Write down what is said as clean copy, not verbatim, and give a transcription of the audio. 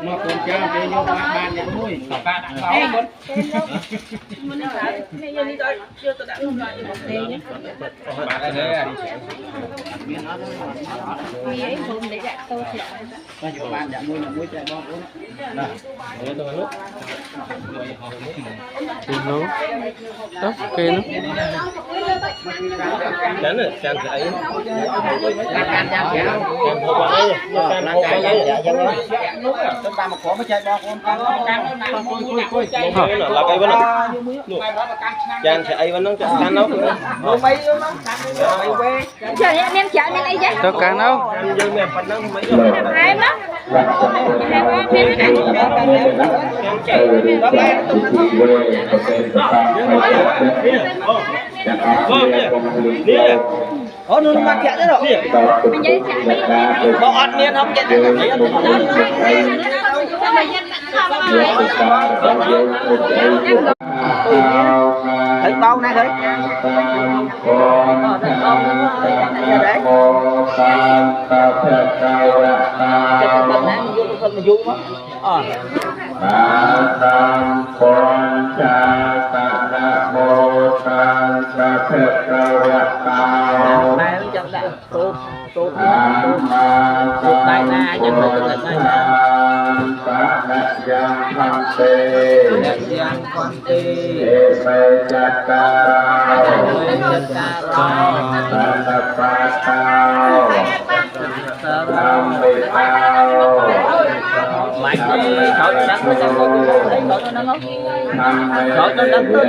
một con trâu cái vô ban nhận nuôi chán rồi chán cái ấy là cái vấn chán sẽ ấy vấn nó chán đâu chờ em chở nên ấy chứ đâu càng đâu dương mẹ phần nó mấy hai mắt hai ba bên có nó mặc kệ thế rồi mình dây chả có ăn miên không vậy thấy bao này thấy Đại na nhân lực là đại na Yang Kwanti mạnh đi thổi nó đắng nó chẳng có thấy thổi nó ngốc thổi nó đắng hơn